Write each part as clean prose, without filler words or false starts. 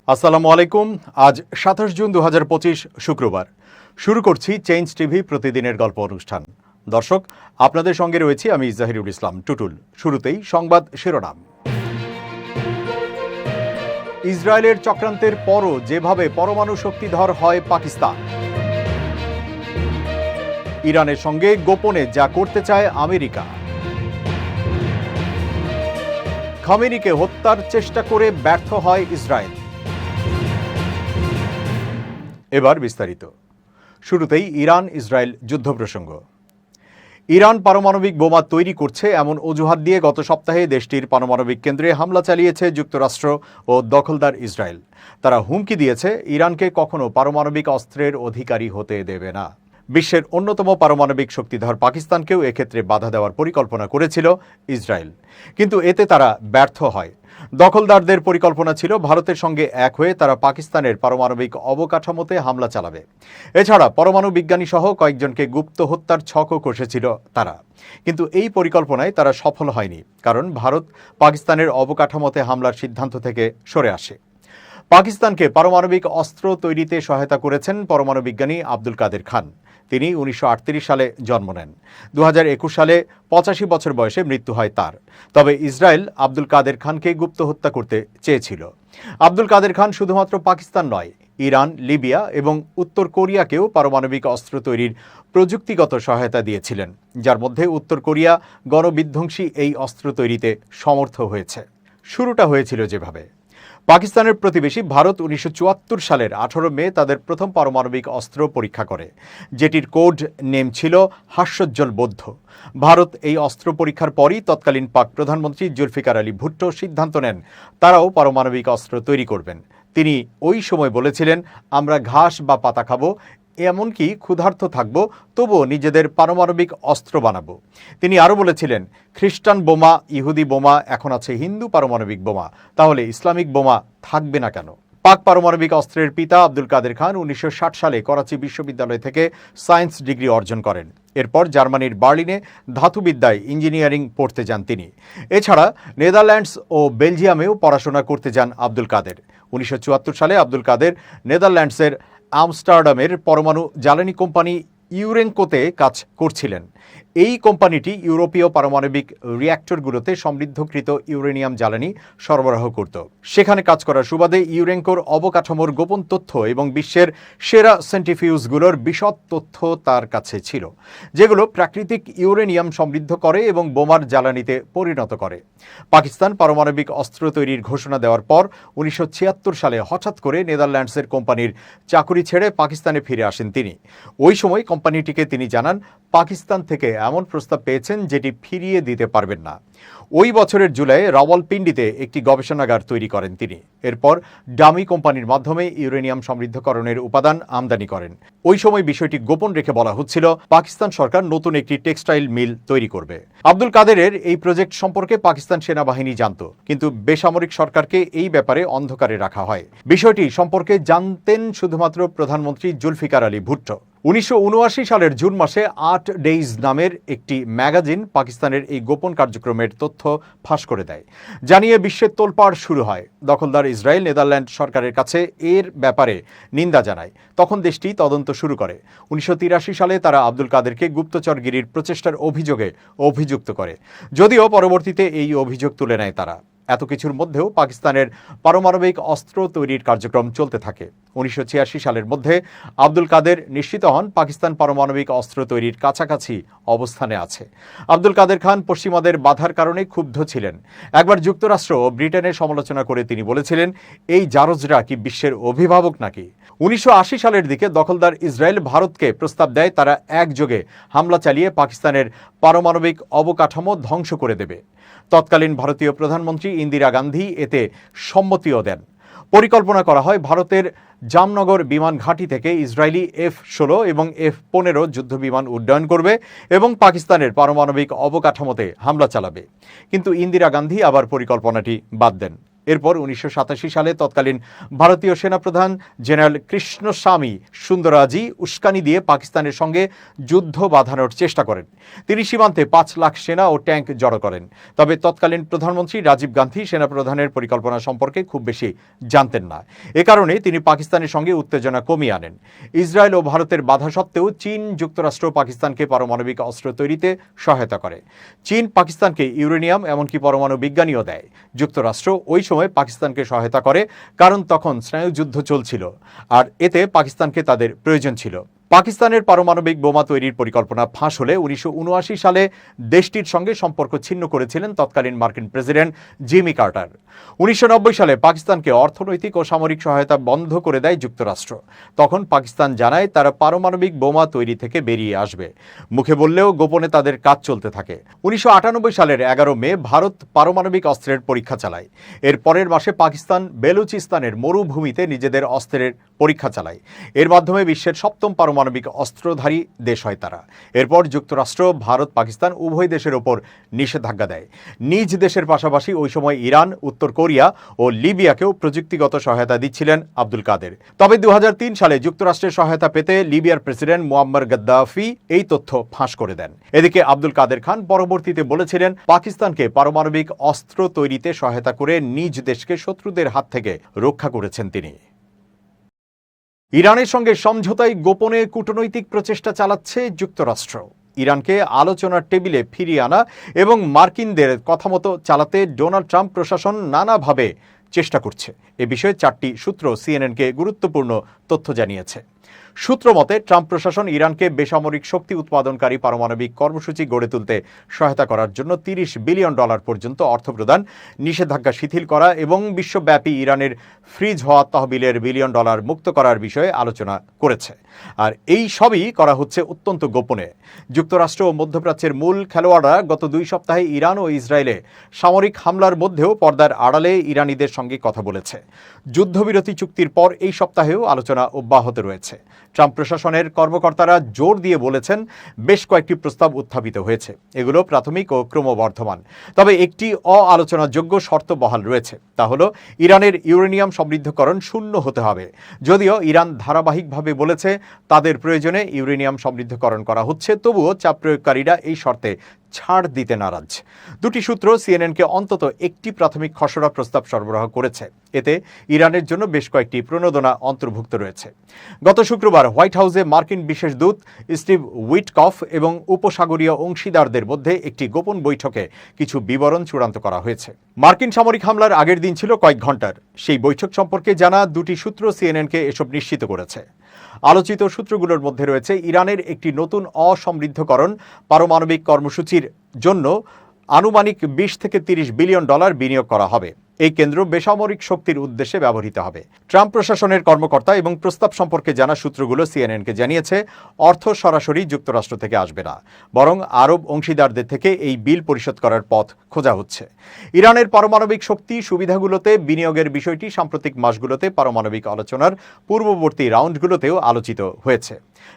আসসালামু আলাইকুম। আজ ২৭ জুন ২০২৫ শুক্রবার। শুরু করছি চেঞ্জ টিভি প্রতিদিনের গল্প অনুষ্ঠান। দর্শক, আপনাদের সঙ্গে রয়েছি আমি জাহিরুল ইসলাম টুটুল। শুরুতেই সংবাদ শিরোনাম। ইসরায়েলের চক্রান্তের পরও যেভাবে পরমাণু শক্তিধর হয় পাকিস্তান, ইরানের সঙ্গে গোপনে যা করতে চায় আমেরিকা, খামেনিকে হত্যার চেষ্টা করে ব্যর্থ হয় ইসরায়েল। এবার বিস্তারিত। শুরুতেই ইরান ইসরায়েল যুদ্ধ প্রসঙ্গ। ইরান পারমাণবিক বোমা তৈরি করছে এমন অজুহাত দিয়ে গত সপ্তাহে দেশটির পারমাণবিক কেন্দ্রে হামলা চালিয়েছে যুক্তরাষ্ট্র ও দখলদার ইসরায়েল। তারা হুমকি দিয়েছে ইরানকে কখনো পারমাণবিক অস্ত্রের অধিকারী হতে দেবে না। বিশ্বের অন্যতম পারমাণবিক শক্তিধর পাকিস্তানকেও এক্ষেত্রে বাধা দেওয়ার পরিকল্পনা করেছিল ইসরায়েল, কিন্তু এতে তারা ব্যর্থ হয়। দখলদারদের পরিকল্পনা ছিল ভারতের সঙ্গে এক হয়ে তারা পাকিস্তানের পারমাণবিক অবকাঠামোতে হামলা চালাবে। এছাড়া পরমাণু বিজ্ঞানী সহ কয়েকজনকে গুপ্ত হত্যার ছকও কষেছিল তারা, কিন্তু এই পরিকল্পনায় তারা সফল হয়নি, কারণ ভারত পাকিস্তানের অবকাঠামোতে হামলার সিদ্ধান্ত থেকে সরে আসে। পাকিস্তানকে পারমাণবিক অস্ত্র তৈরিতে সহায়তা করেছেন পরমাণু বিজ্ঞানী আব্দুল কাদের খান। তিনি ১৯৩৮ সালে জন্ম নেন। ২০২১ সালে ৮৫ বছর বয়সে মৃত্যু হয় তার। তবে ইসরায়েল আব্দুল কাদের খানকে গুপ্ত হত্যা করতে চেয়েছিল। আব্দুল কাদের খান শুধুমাত্র পাকিস্তান নয়, ইরান, লিবিয়া এবং উত্তর কোরিয়াকেও পারমাণবিক অস্ত্র তৈরির প্রযুক্তিগত সহায়তা দিয়েছিলেন, যার মধ্যে উত্তর কোরিয়া গণবিধ্বংসী এই অস্ত্র তৈরিতে সমর্থ হয়েছে। শুরুটা হয়েছিল যেভাবে। পাকিস্তানের প্রতিবেশী ভারত ১৯৭৪ সালের ১৮ মে তাদের প্রথম পারমাণবিক অস্ত্র পরীক্ষা করে, যেটির কোড নেম ছিল হাস্যোজ্জ্বল বৌদ্ধ। ভারত এই অস্ত্র পরীক্ষার পরই তৎকালীন পাক প্রধানমন্ত্রী জুলফিকার আলী ভুট্টো সিদ্ধান্ত নেন তারাও পারমাণবিক অস্ত্র তৈরি করবেন। তিনি ওই সময় বলেছিলেন, আমরা ঘাস বা পাতা খাবো, এমনকি ক্ষুধার্ত থাকব, তবুও নিজেদের পারমাণবিক অস্ত্র বানাবো। তিনি আরও বলেছিলেন, খ্রিস্টান বোমা, ইহুদি বোমা, এখন আছে হিন্দু পারমাণবিক বোমা, তাহলে ইসলামিক বোমা থাকবে না কেন? পাক পারমাণবিক অস্ত্রের পিতা আব্দুল কাদের খান ১৯৬০ সালে করাচি বিশ্ববিদ্যালয় থেকে সায়েন্স ডিগ্রি অর্জন করেন। এরপর জার্মানির বার্লিনে ধাতুবিদ্যায় ইঞ্জিনিয়ারিং পড়তে যান তিনি। এছাড়া নেদারল্যান্ডস ও বেলজিয়ামেও পড়াশোনা করতে যান আব্দুল কাদের। ১৯৭৪ সালে আব্দুল কাদের নেদারল্যান্ডসের আমস্টারডামের পরমাণু জ্বালানি কোম্পানি ইউরেনকোতে কাজ করছিলেন। এই কোম্পানিটি ইউরোপীয় পারমাণবিক রিঅ্যাক্টরগুলোতে সমৃদ্ধকৃত ইউরেনিয়াম জ্বালানি সরবরাহ করত। সেখানে কাজ করার সুবাদে ইউরেনকোর অবকাঠামোর গোপন তথ্য এবং বিশ্বের সেরা সেন্ট্রিফিউজগুলোর বিশদ তথ্য তার কাছে ছিল, যেগুলো প্রাকৃতিক ইউরেনিয়াম সমৃদ্ধ করে এবং বোমার জ্বালানিতে পরিণত করে। পাকিস্তান পারমাণবিক অস্ত্র তৈরির ঘোষণা দেওয়ার পর ১৯৭৬ সালে হঠাৎ করে নেদারল্যান্ডসের কোম্পানির চাকুরি ছেড়ে পাকিস্তানে ফিরে আসেন তিনি। ওই সময় কোম্পানিটিকে তিনি জানান পাকিস্তান থেকে এমন প্রস্তাব পেয়েছেন যেটি ফিরিয়ে দিতে পারবেন না। ওই বছরের জুলাইয়ে রাওয়ালপিন্ডিতে একটি গবেষণাগার তৈরি করেন তিনি। এরপর ডামি কোম্পানির মাধ্যমে ইউরেনিয়াম সমৃদ্ধকরণের উপাদান আমদানি করেন। ওই সময় বিষয়টি গোপন রেখে বলা হচ্ছিল পাকিস্তান সরকার নতুন একটি টেক্সটাইল মিল তৈরি করবে। আব্দুল কাদেরের এই প্রজেক্ট সম্পর্কে পাকিস্তান সেনাবাহিনী জানত, কিন্তু বেসামরিক সরকারকে এই ব্যাপারে অন্ধকারে রাখা হয়। বিষয়টি সম্পর্কে জানতেন শুধুমাত্র প্রধানমন্ত্রী জুলফিকার আলী ভুট্টো। ১৯৭৯ সালের জুন মাসে ৮ ডেইজ নামের একটি ম্যাগাজিন পাকিস্তানের এই গোপন কার্যক্রমের তথ্য ফাঁস করে দেয়, জানিয়ে বিশ্বের তোলপাড় শুরু হয়। দখলদার ইসরায়েল নেদারল্যান্ড সরকারের কাছে এর ব্যাপারে নিন্দা জানায়। তখন দেশটি তদন্ত শুরু করে। ১৯৮৩ সালে তারা আব্দুল কাদেরকে গুপ্তচরগিরির প্রচেষ্টার অভিযোগে অভিযুক্ত করে, যদিও পরবর্তীতে এই অভিযোগ তুলে নেয় তারা। এত কিছুর মধ্যেও পাকিস্তানের পারমাণবিক অস্ত্র তৈরির কার্যক্রম চলতে থাকে। ১৯৮৬ সালের মধ্যে আব্দুল কাদের নিশ্চিত হন পাকিস্তান পারমাণবিক অস্ত্র তৈরির কাছাকাছি অবস্থানে আছে। আব্দুল কাদের খান পশ্চিমাদের বাধার কারণে ক্ষুব্ধ ছিলেন। একবার যুক্তরাষ্ট্র ও ব্রিটেনের সমালোচনা করে তিনি বলেছিলেন, এই জারজরা কি বিশ্বের অভিভাবক নাকি? ১৯৮০ সালের দিকে দখলদার ইসরায়েল ভারতকে প্রস্তাব দেয় তারা একযোগে হামলা চালিয়ে পাকিস্তানের পারমাণবিক অবকাঠামো ধ্বংস করে দেবে। তৎকালীন ভারতীয় প্রধানমন্ত্রী ইন্দিরা গান্ধী এতে সম্মতিও দেন। পরিকল্পনা করা হয় ভারতের জামনগর বিমান ঘাঁটি থেকে ইসরায়েলি F-16 এবং F-15 যুদ্ধবিমান উড্ডয়ন করবে এবং পাকিস্তানের পারমাণবিক অবকাঠামোতে হামলা চালাবে। কিন্তু ইন্দিরা গান্ধী আবার পরিকল্পনাটি বাদ দেন। এরপর 1987 সালে তৎকালীন ভারতীয় সেনাপ্রধান জেনারেল কৃষ্ণস্বামী সুন্দরাজি উস্কানি দিয়ে পাকিস্তানের সঙ্গে যুদ্ধ বাঁধানোর চেষ্টা করেন। তিনি সীমান্তে 5 লাখ সেনা ও ট্যাঙ্ক জড়ো করেন। তবে তৎকালীন প্রধানমন্ত্রী রাজীব গান্ধী সেনাপ্রধানের পরিকল্পনা সম্পর্কে খুব বেশি জানতেন না। এ কারণে তিনি পাকিস্তানের সঙ্গে উত্তেজনা কমিয়ে আনেন। ইসরায়েল ও ভারতের বাধা সত্ত্বেও চীন যুক্তরাষ্ট্র পাকিস্তানকে পারমাণবিক অস্ত্র তৈরিতে সহায়তা করে। চীন পাকিস্তানকে ইউরেনিয়াম এমনকি পরমাণু বিজ্ঞানীও দেয়। যুক্তরাষ্ট্র ওই সময় পাকিস্তানকে সহায়তা করে, কারণ তখন স্নায়ুযুদ্ধ চলছিল আর এতে পাকিস্তানকে তাদের প্রয়োজন ছিল। পাকিস্তানের পারমাণবিক বোমা তৈরির পরিকল্পনা ফাঁস হলে 1979 সালে দেশটির সঙ্গে সম্পর্ক ছিন্ন করেছিলেন তৎকালীন মার্কিন প্রেসিডেন্ট জিমি কার্টার। 1990 সালে পাকিস্তানকে অর্থনৈতিক ও সামরিক সহায়তা বন্ধ করে দেয় যুক্তরাষ্ট্র। তখন পাকিস্তান জানায় তারা পারমাণবিক বোমা তৈরি থেকে বেরিয়ে আসবে। মুখে বললেও গোপনে তাদের কাজ চলতে থাকে। 1998 সালের 11 মে ভারত পারমাণবিক অস্ত্রের পরীক্ষা চালায়। এর পরের মাসে পাকিস্তান বেলুচিস্তানের মরুভূমিতে নিজেদের অস্ত্রের পরীক্ষা চালায়। এর মাধ্যমে বিশ্বের 7ম পারমাণবিক অস্ত্রধারী দেশ হয় তারা। এরপর যুক্তরাষ্ট্র, ভারত, পাকিস্তান উভয় দেশের ওপর নিষেধাজ্ঞা দেয়। নিজ দেশের পাশাপাশি ওই সময় ইরান, উত্তর কোরিয়া ও লিবিয়াকেও প্রযুক্তিগত সহায়তা দিচ্ছিলেন আব্দুল কাদের। তবে 2003 সালে যুক্তরাষ্ট্রের সহায়তা পেতে লিবিয়ার প্রেসিডেন্ট মুয়াম্মার গাদ্দাফি এই তথ্য ফাঁস করে দেন। এদিকে আব্দুল কাদের খান পরবর্তীতে বলেছিলেন পাকিস্তানকে পারমাণবিক অস্ত্র তৈরিতে সহায়তা করে নিজ দেশকে শত্রুদের হাত থেকে রক্ষা করেছেন তিনি। ইরানের সঙ্গে সমঝোতায় গোপনে কূটনৈতিক প্রচেষ্টা চালাচ্ছে যুক্তরাষ্ট্র। ইরানকে আলোচনার টেবিলে ফিরিয়ে আনা এবং মার্কিনদের কথামতো চালাতে ডোনাল্ড ট্রাম্প প্রশাসন নানাভাবে চেষ্টা করছে। এ বিষয়ে 4টি সূত্র সিএনএনকে গুরুত্বপূর্ণ তথ্য জানিয়েছে। সূত্র মতে ট্রাম্প প্রশাসন ইরানকে বেসামরিক শক্তি উৎপাদনকারী পারমাণবিক কর্মসূচি গড়ে তুলতে সহায়তা করার জন্য $30 বিলিয়ন পর্যন্ত অর্থ প্রদান, নিষেধাজ্ঞা শিথিল করা এবং বিশ্বব্যাপী ইরানের ফ্রিজ হওয়া তহবিলের $1 বিলিয়ন মুক্ত করার বিষয়ে আলোচনা করেছে। আর এই সবই করা হচ্ছে অত্যন্ত গোপনে। যুক্তরাষ্ট্র ও মধ্যপ্রাচ্যের মূল খেলোয়াড়রা গত 2 সপ্তাহে ইরান ও ইসরায়েলে সামরিক হামলার মধ্যেও পর্দার আড়ালে ইরানিদের সঙ্গে কথা বলেছে। যুদ্ধবিরতি চুক্তির পর এই সপ্তাহেও আলোচনা অব্যাহত রয়েছে। ট্রাম্প প্রশাসনের কর্মকর্তারা জোর দিয়ে বলেছেন বেশ কয়েকটি প্রস্তাব উত্থাপিত হয়েছে। এগুলো প্রাথমিক ও ক্রমবর্ধমান। তবে একটি অআলোচনাযোগ্য শর্ত বহাল রয়েছে, তা হলো ইরানের ইউরেনিয়াম সমৃদ্ধকরণ শূন্য হতে হবে। যদিও ইরান ধারাবাহিকভাবে বলেছে তাদের প্রয়োজনে ইউরেনিয়াম সমৃদ্ধকরণ করা হচ্ছে, তবুও চাপ প্রয়োগকারীরা এই শর্তে ছাড় দিতে নারাজ। 2টি সূত্র সিএনএনকে অন্তত একটি প্রাথমিক খসড়া প্রস্তাব সরবরাহ করেছে। এতে ইরানের জন্য বেশ কয়েকটি প্রণোদনা অন্তর্ভুক্ত রয়েছে। গত শুক্রবার হোয়াইট হাউসে মার্কিন বিশেষ দূত স্টিভ উইটকফ এবং উপসাগরীয় অংশীদারদের মধ্যে একটি গোপন বৈঠকে কিছু বিবরণ চূড়ান্ত করা হয়েছে। মার্কিন সামরিক হামলার আগের দিন ছিল কয়েক ঘন্টার। সেই বৈঠক সম্পর্কে জানা 2টি সূত্র সিএনএনকে এসব নিশ্চিত করেছে। আলোচিত সূত্রগুলোর মধ্যে রয়েছে ইরানের একটি নতুন অসমৃদ্ধকরণ পারমাণবিক কর্মসূচির জন্য আনুমানিক $20 থেকে $30 বিলিয়ন বিনিয়োগ করা হবে। এই কেন্দ্র বেসামরিক শক্তির উদ্দেশ্যে ব্যবহৃত হবে। ট্রাম্প প্রশাসনের কর্মকর্তা এবং প্রস্তাব সম্পর্কে জানা সূত্রগুলো সিএনএনকে জানিয়েছে অর্থ সরাসরি যুক্তরাষ্ট্র থেকে আসবে না, বরং আরব অংশীদারদের থেকে এই বিল পরিশোধ করার পথ খোঁজা হচ্ছে। ইরানের পারমাণবিক শক্তি সুবিধাগুলোতে বিনিয়োগের বিষয়টি সাম্প্রতিক মাসগুলোতে পারমাণবিক আলোচনার পূর্ববর্তী রাউন্ডগুলোতেও আলোচিত হয়েছে।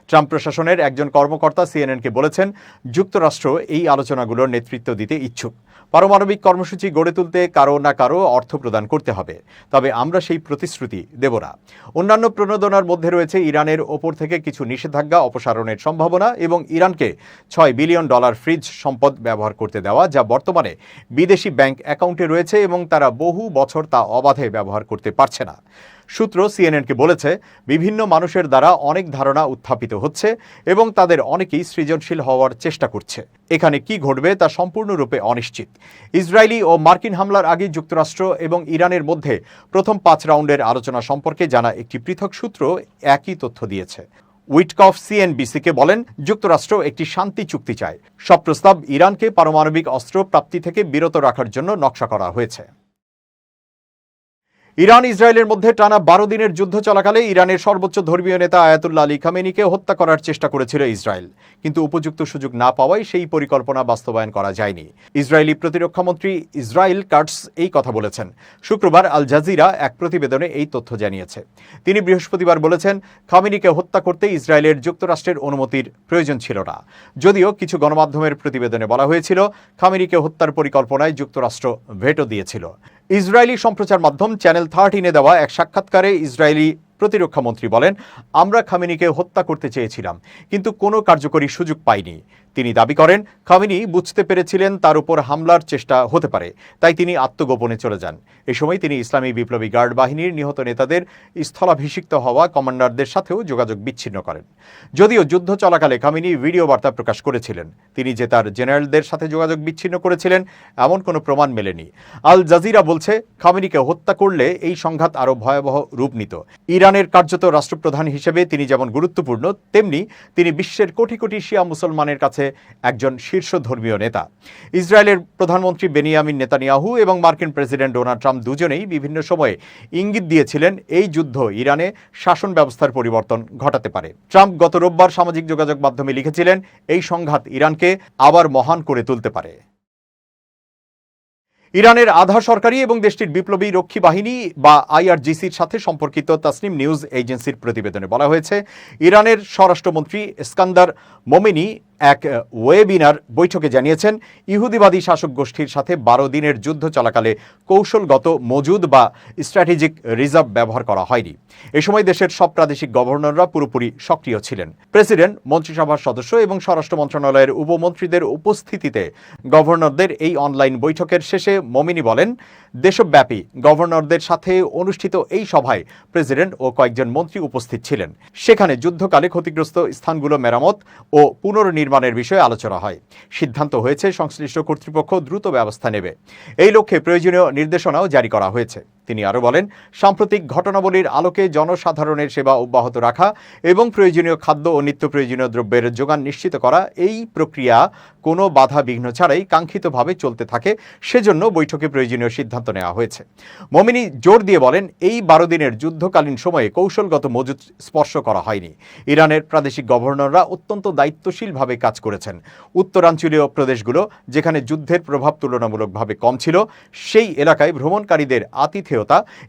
ট্রাম্প প্রশাসনের একজন কর্মকর্তা সিএনএনকে বলেছেন যুক্তরাষ্ট্র এই আলোচনাগুলোর নেতৃত্ব দিতে ইচ্ছুক। পারমাণবিক কর্মসূচি গড়ে তুলতে কারো না কারো অর্থ প্রদান করতে হবে, তবে আমরা সেই প্রতিশ্রুতি দেব না। অন্যান্য প্রণোদনার মধ্যে রয়েছে ইরানের ওপর থেকে কিছু নিষেধাজ্ঞা অপসারণের সম্ভাবনা এবং ইরানকে $6 বিলিয়ন ফ্রিজ সম্পদ ব্যবহার করতে দেওয়া, যা বর্তমানে বিদেশি ব্যাংক অ্যাকাউন্টে রয়েছে এবং তারা বহু বছর তা অবাধে ব্যবহার করতে পারছে না। সূত্র সিএনএনকে বলেছে বিভিন্ন মানুষের দ্বারা অনেক ধারণা উত্থাপিত হচ্ছে এবং তাদের অনেকেই সৃজনশীল হওয়ার চেষ্টা করছে। এখানে কি ঘটবে তা সম্পূর্ণরূপে অনিশ্চিত। ইসরায়েলি ও মার্কিন হামলার আগে যুক্তরাষ্ট্র এবং ইরানের মধ্যে প্রথম 5 রাউন্ডের আলোচনা সম্পর্কে জানা একটি পৃথক সূত্র একই তথ্য দিয়েছে। উইটকফ সিএনবিসিকে বলেন যুক্তরাষ্ট্র একটি শান্তি চুক্তি চায়। সব প্রস্তাব ইরানকে পারমাণবিক অস্ত্র প্রাপ্তি থেকে বিরত রাখার জন্য নকশা করা হয়েছে। ইরান ইসরায়েলের মধ্যে টানা 12 দিনের যুদ্ধ চলাকালে ইরানের সর্বোচ্চ ধর্মীয় নেতা আয়াতুল্লাহ আলী খামেনিকে হত্যা করার চেষ্টা করেছিল ইসরায়েল, কিন্তু উপযুক্ত সুযোগ না পাওয়ায় সেই পরিকল্পনা বাস্তবায়ন করা যায়নি। ইসরায়েলি প্রতিরক্ষামন্ত্রী ইসরায়েল কাটস এই কথা বলেছেন। শুক্রবার আল জাজিরা এক প্রতিবেদনে এই তথ্য জানিয়েছে। তিনি বৃহস্পতিবার বলেছেন খামেনিকে হত্যা করতে ইসরায়েলের যুক্তরাষ্ট্রের অনুমতির প্রয়োজন ছিল না। যদিও কিছু গণমাধ্যমের প্রতিবেদনে বলা হয়েছিল খামেনিকে হত্যার পরিকল্পনায় যুক্তরাষ্ট্র ভেটো দিয়েছিল। ইসরায়েলি সম্প্রচার মাধ্যম চ্যানেল 13-এ দেওয়া এক সাক্ষাৎকারে ইসরায়েলি প্রতিরক্ষা মন্ত্রী বলেন, আমরা খামেনিকে হত্যা করতে চেয়েছিলাম, কিন্তু কোনো কার্যকরী সুযোগ পাইনি। তিনি দাবি করেন, খামেনি বুঝতে পেরেছিলেন তার উপর হামলার চেষ্টা হতে পারে, তাই তিনি আত্মগোপনে চলে যান। এ সময় তিনি ইসলামী বিপ্লবী গার্ড বাহিনীর নিহত নেতাদের স্থলাভিষিক্ত হওয়া কমান্ডারদের সাথেও যোগাযোগ বিচ্ছিন্ন করেন। যদিও যুদ্ধ চলাকালে খামেনি ভিডিও বার্তা প্রকাশ করেছিলেন, তিনি যে তার জেনারেলদের সাথে যোগাযোগ বিচ্ছিন্ন করেছিলেন এমন কোনো প্রমাণ মেলেনি। আল জাজিরা বলছে, খামেনিকে হত্যা করলে এই সংঘাত আরও ভয়াবহ রূপ নিত। ইরানের কার্যত রাষ্ট্রপ্রধান হিসেবে তিনি যেমন গুরুত্বপূর্ণ, তেমনি তিনি বিশ্বের কোটি কোটি শিয়া মুসলমানের কাছে একজন শীর্ষ ধর্মীয় নেতা। ইসরায়েলের প্রধানমন্ত্রী বেনিয়ামিন নেতানিয়াহু এবং মার্কিন প্রেসিডেন্ট ডোনাল্ড ট্রাম্প দুজনেই বিভিন্ন সময়ে ইঙ্গিত দিয়েছিলেন এই যুদ্ধ ইরানে শাসন ব্যবস্থার পরিবর্তন ঘটাতে পারে। ট্রাম্প গত রোববার সামাজিক যোগাযোগ মাধ্যমে লিখেছিলেন, এই সংঘাত ইরানকে আবার মহান করে তুলতে পারে। ইরানের আধা সরকারি এবং দেশটির বিপ্লবী রক্ষী বাহিনী বা আইআরজিসির সাথে সম্পর্কিত তাসনিম নিউজ এজেন্সির প্রতিবেদনে বলা হয়েছে, ইরানের স্বরাষ্ট্রমন্ত্রী ইস্কান্দার মোমেনি এক ওয়েবিনার বৈঠকে জানিয়েছেন, ইহুদিবাদী শাসক গোষ্ঠীর সাথে 12 দিনের যুদ্ধ চলাকালে কৌশলগত মজুদ বা স্ট্র্যাটেজিক রিজার্ভ ব্যবহার করা হয়নি। এ সময় দেশের সব প্রাদেশিক গভর্নররা পুরোপুরি সক্রিয় ছিলেন। প্রেসিডেন্ট, মন্ত্রিসভার সদস্য এবং স্বরাষ্ট্র মন্ত্রণালয়ের উপমন্ত্রীদের উপস্থিতিতে গভর্নরদের এই অনলাইন বৈঠকের শেষে মোমিনি বলেন, দেশব্যাপী গভর্নরদের সাথে অনুষ্ঠিত এই সভায় প্রেসিডেন্ট ও কয়েকজন মন্ত্রী উপস্থিত ছিলেন। সেখানে যুদ্ধকালে ক্ষতিগ্রস্ত স্থানগুলো মেরামত ও পুনর্নির্মাণের বিষয়ে আলোচনা হয়। সিদ্ধান্ত হয়েছে সংশ্লিষ্ট কর্তৃপক্ষ দ্রুত ব্যবস্থা নেবে। এই লক্ষ্যে প্রয়োজনীয় নির্দেশনাও জারি করা হয়েছে। তিনি আরও বলেন, সাম্প্রতিক ঘটনাবলীর আলোকে জনসাধারণের সেবা অব্যাহত রাখা এবং প্রয়োজনীয় খাদ্য ও নিত্য প্রয়োজনীয় দ্রব্যের যোগান নিশ্চিত করা, এই প্রক্রিয়া কোনো বাধা বিঘ্ন ছাড়াই কাঙ্ক্ষিতভাবে চলতে থাকে, সেজন্য বৈঠকে প্রয়োজনীয় সিদ্ধান্ত নেওয়া হয়েছে। মোমিনি জোর দিয়ে বলেন, এই 12 দিনের যুদ্ধকালীন সময়ে কৌশলগত মজুদ স্পর্শ করা হয়নি। ইরানের প্রাদেশিক গভর্নররা অত্যন্ত দায়িত্বশীলভাবে কাজ করেছেন। উত্তরাঞ্চলীয় প্রদেশগুলো, যেখানে যুদ্ধের প্রভাব তুলনামূলকভাবে কম ছিল, সেই এলাকায় ভ্রমণকারীদের আতিথেয়তা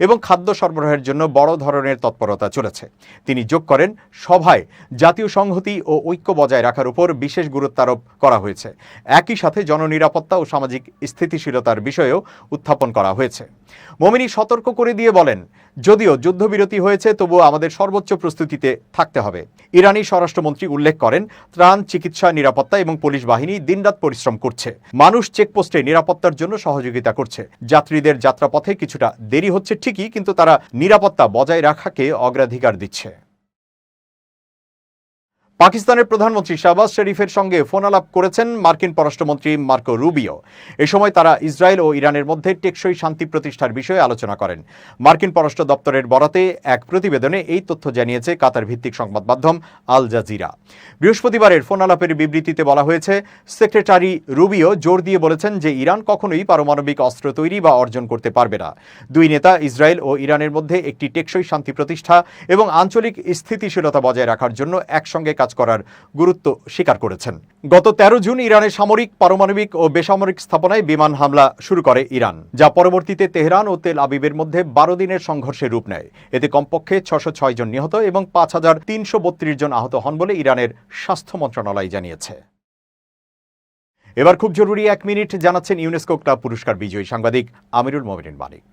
এবং খাদ্য সরবরাহের জন্য বড় ধরনের তৎপরতা চলেছে। তিনি যোগ করেন, সভায় জাতীয় সংহতি ও ঐক্য বজায় রাখার উপর বিশেষ গুরুত্ব আরোপ করা হয়েছে। একই সাথে জননিরাপত্তা ও সামাজিক স্থিতিশীলতার বিষয়েও উত্থাপন করা হয়েছে। মোমিনি সতর্ক করে দিয়ে বলেন, যদিও যুদ্ধবিরতি হয়েছে, তবুও আমাদের সর্বোচ্চ প্রস্তুতিতে থাকতে হবে। ইরানি স্বরাষ্ট্রমন্ত্রী উল্লেখ করেন, ত্রাণ, চিকিৎসা, নিরাপত্তা এবং পুলিশ বাহিনী দিনরাত পরিশ্রম করছে। মানুষ চেকপোস্টে নিরাপত্তার জন্য সহযোগিতা করছে। যাত্রীদের যাত্রাপথে কিছুটা দেরি হচ্ছে ঠিকই, কিন্তু তারা নিরাপত্তা বজায় রাখাকে অগ্রাধিকার দিচ্ছে। পাকিস্তানের প্রধানমন্ত্রী শাহবাজ শরীফের সঙ্গে ফোন আলাপ করেছেন মার্কিন পররাষ্ট্রমন্ত্রী মার্কো রুবিও। এ সময় তারা ইসরায়েল ও ইরানের মধ্যে টেকসই শান্তি প্রতিষ্ঠার বিষয়ে আলোচনা করেন। মার্কিন পররাষ্ট্র দপ্তরের বরাতে এক প্রতিবেদনে এই তথ্য জানিয়েছে কাতার ভিত্তিক সংবাদ মাধ্যম আল জাজিরা। বৃহস্পতিবারের ফোন আলাপের বিবৃতিতে বলা হয়েছে, সেক্রেটারি রুবিও জোর দিয়ে বলেছেন যে ইরান কখনোই পারমাণবিক অস্ত্র তৈরি বা অর্জন করতে পারবে না। দুই নেতা ইসরায়েল ও ইরানের মধ্যে একটি টেকসই শান্তি প্রতিষ্ঠা এবং আঞ্চলিক স্থিতিশীলতা বজায় রাখার জন্য একসঙ্গে কাজ করার গুরুত্ব স্বীকার করেছেন। গত 13 জুন ইরানের সামরিক, পারমাণবিক ও বেসামরিক স্থাপনায় বিমান হামলা শুরু করে ইরান, যা পরবর্তীতে তেহরান ও তেল আবিবের মধ্যে 12 দিনের সংঘর্ষে রূপ নেয়। এতে কমপক্ষে 606 জন নিহত এবং 5332 জন আহত হন বলে ইরানের স্বাস্থ্য মন্ত্রণালয় জানিয়েছে। এবার খুব জরুরি 1 মিনিট জানাচ্ছেন ইউনেস্কো ক্লাব পুরস্কার বিজয়ী সাংবাদিক আমিরুল মোমিনিন মানিক।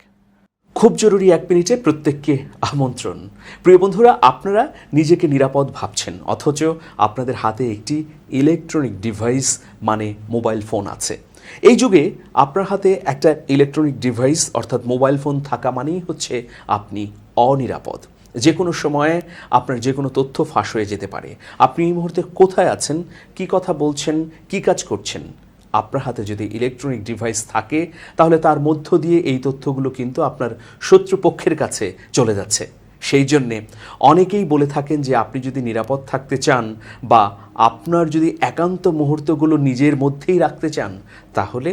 খুব জরুরি 1 মিনিটে প্রত্যেককে আমন্ত্রণ। প্রিয় বন্ধুরা, আপনারা নিজেকে নিরাপদ ভাবছেন, অথচ আপনাদের হাতে একটি ইলেকট্রনিক ডিভাইস মানে মোবাইল ফোন আছে। এই যুগে আপনার হাতে একটা ইলেকট্রনিক ডিভাইস অর্থাৎ মোবাইল ফোন থাকা মানেই হচ্ছে আপনি অনিরাপদ। যে কোনো সময়ে আপনার যে কোনো তথ্য ফাঁস হয়ে যেতে পারে। আপনি এই মুহূর্তে কোথায় আছেন, কি কথা বলছেন, কি কাজ করছেন, আপনার হাতে যদি ইলেকট্রনিক ডিভাইস থাকে তাহলে তার মধ্য দিয়ে এই তথ্যগুলো কিন্তু আপনার শত্রুপক্ষের কাছে চলে যাচ্ছে। সেই জন্যে অনেকেই বলে থাকেন যে আপনি যদি নিরাপদ থাকতে চান বা আপনার যদি একান্ত মুহূর্তগুলো নিজের মধ্যেই রাখতে চান, তাহলে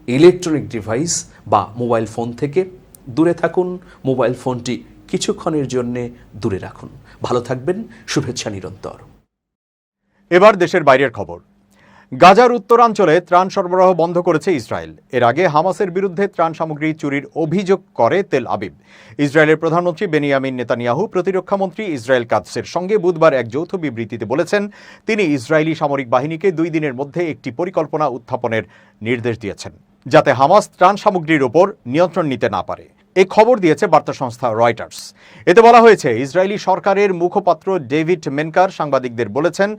ইলেকট্রনিক ডিভাইস বা মোবাইল ফোন থেকে দূরে থাকুন। মোবাইল ফোনটি কিছুক্ষণের জন্যে দূরে রাখুন। ভালো থাকবেন, শুভেচ্ছা নিরন্তর। এবার দেশের বাইরের খবর। গাজার উত্তরাঞ্চলে ত্রাণ সরবরাহ বন্ধ করেছে ইসরায়েল। এর আগে হামাসের বিরুদ্ধে ত্রাণ সামগ্রী চুরির অভিযোগ করে তেল আবিব। ইসরায়েলের প্রধানমন্ত্রী বেনিয়ামিন নেতানিয়াহু প্রতিরক্ষামন্ত্রী ইসরায়েল কাৎসের সঙ্গে বুধবার এক যৌথ বিবৃতিতে বলেছেন, তিনি ইসরায়েলি সামরিক বাহিনীকে 2 দিনের মধ্যে একটি পরিকল্পনা উত্থাপনের নির্দেশ দিয়েছেন। যাতে হামাস ত্রাণ সামগ্রীর ওপর নিয়ন্ত্রণ নিতে না পারে। এই খবর দিয়েছে বার্তা সংস্থা রয়টার্স। এতে বলা হয়েছে, ইসরায়েলি সরকারের মুখপাত্র ডেভিড মেনকার সাংবাদিকদের বলেছেন,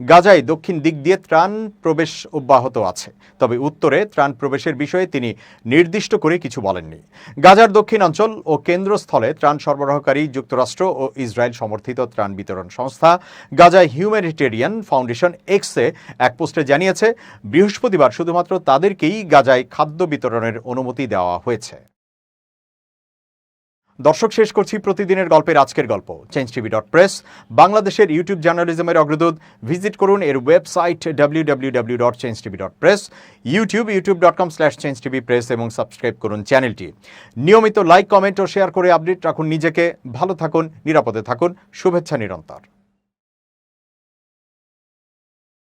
গাজায় দক্ষিণ দিক দিয়ে ত্রাণ প্রবেশ অব্যাহত আছে, তবে উত্তরে ত্রাণ প্রবেশের বিষয়ে তিনি নির্দিষ্ট করে কিছু বলেননি। গাজার দক্ষিণাঞ্চল ও কেন্দ্রস্থলে ত্রাণ সরবরাহকারী যুক্তরাষ্ট্র ও ইসরায়েল সমর্থিত ত্রাণ বিতরণ সংস্থা গাজায় হিউম্যানিটেরিয়ান ফাউন্ডেশন এক্সে এক পোস্টে জানিয়েছে, বৃহস্পতিবার শুধুমাত্র তাদেরকেই গাজায় খাদ্য বিতরণের অনুমতি দেওয়া হয়েছে। দর্শক, শেষ করছি প্রতিদিনের গল্পের আজকের গল্প। changeTV.press বাংলাদেশের ইউটিউব জার্নালিজমের অগ্রদূত। ভিজিট করুন এর ওয়েবসাইট www.changetv.press, youtube.com/changetvpress এবং সাবস্ক্রাইব করুন চ্যানেলটি। নিয়মিত লাইক, কমেন্ট ও শেয়ার করে আপডেট রাখুন নিজেকে। ভালো থাকুন, নিরাপদে থাকুন। শুভেচ্ছা নিরন্তর।